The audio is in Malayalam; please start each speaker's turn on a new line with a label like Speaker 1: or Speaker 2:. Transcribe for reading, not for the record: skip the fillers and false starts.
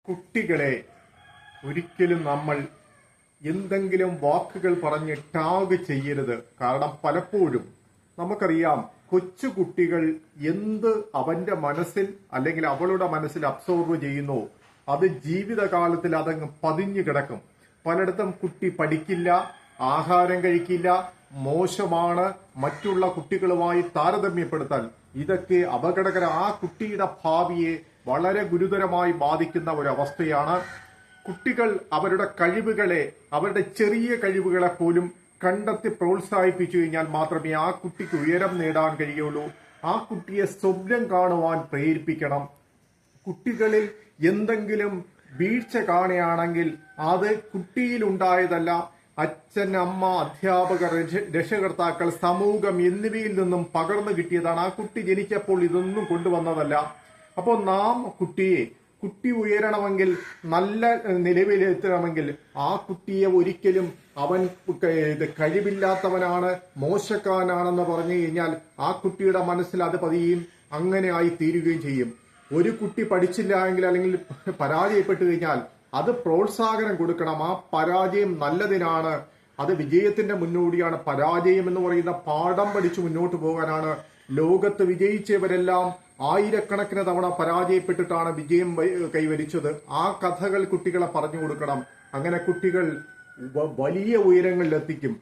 Speaker 1: കുട്ടികളെ ഒരിക്കലും നമ്മൾ എന്തെങ്കിലും വാക്കുകൾ പറഞ്ഞ് ടാഗ് ചെയ്യരുത്. കാരണം പലപ്പോഴും നമുക്കറിയാം കൊച്ചു കുട്ടികൾ എന്ത് അവന്റെ മനസ്സിൽ അല്ലെങ്കിൽ അവളുടെ മനസ്സിൽ അബ്സോർവ് ചെയ്യുന്നു അത് ജീവിതകാലത്തിൽ അതങ്ങ് പതിഞ്ഞു കിടക്കും. പലയിടത്തും കുട്ടി പഠിക്കില്ല, ആഹാരം കഴിക്കില്ല, മോശമാണ്, മറ്റുള്ള കുട്ടികളുമായി താരതമ്യപ്പെടുത്താൻ, ഇതൊക്കെ അപകടകര. ആ കുട്ടിയുടെ ഭാവിയെ വളരെ ഗുരുതരമായി ബാധിക്കുന്ന ഒരവസ്ഥയാണ്. കുട്ടികൾ അവരുടെ കഴിവുകളെ, അവരുടെ ചെറിയ കഴിവുകളെ പോലും കണ്ടെത്തി പ്രോത്സാഹിപ്പിച്ചു കഴിഞ്ഞാൽ മാത്രമേ ആ കുട്ടിക്ക് ഉയരം നേടാൻ കഴിയുള്ളൂ. ആ കുട്ടിയെ സ്വപ്നം കാണുവാൻ പ്രേരിപ്പിക്കണം. കുട്ടികളിൽ എന്തെങ്കിലും വീഴ്ച കാണുകയാണെങ്കിൽ അത് കുട്ടിയിലുണ്ടായതല്ല, അച്ഛൻ, അമ്മ, അധ്യാപകർ, രക്ഷകർത്താക്കൾ, സമൂഹം എന്നിവയിൽ നിന്നും പകർന്നു കിട്ടിയതാണ്. ആ കുട്ടി ജനിച്ചപ്പോൾ ഇതൊന്നും കൊണ്ടുവന്നതല്ല. അപ്പോൾ നാം കുട്ടി ഉയരണമെങ്കിൽ, നല്ല നിലവിലെത്തണമെങ്കിൽ ആ കുട്ടിയെ ഒരിക്കലും അവൻ കഴിവില്ലാത്തവനാണ്, മോശക്കാരനാണെന്ന് പറഞ്ഞു കഴിഞ്ഞാൽ ആ കുട്ടിയുടെ മനസ്സിൽ അത് പതിയും, അങ്ങനെ ആയി തീരുകയും ചെയ്യും. ഒരു കുട്ടി പഠിച്ചില്ല എങ്കിൽ അല്ലെങ്കിൽ പരാജയപ്പെട്ടു കഴിഞ്ഞാൽ അത് പ്രോത്സാഹനം കൊടുക്കണം. ആ പരാജയം നല്ലതിനാണ്, അത് വിജയത്തിന്റെ മുന്നോടിയാണ്. പരാജയം എന്ന് പറയുന്ന പാഠം പഠിച്ചു മുന്നോട്ട് പോകാനാണ്. ലോകത്ത് വിജയിച്ചവരെല്ലാം ആയിരക്കണക്കിന് തവണ പരാജയപ്പെട്ടിട്ടാണ് വിജയം കൈവരിച്ചത്. ആ കഥകൾ കുട്ടികളെ പറഞ്ഞു കൊടുക്കണം. അങ്ങനെ കുട്ടികൾ വലിയ ഉയരങ്ങളിലെത്തിക്കും.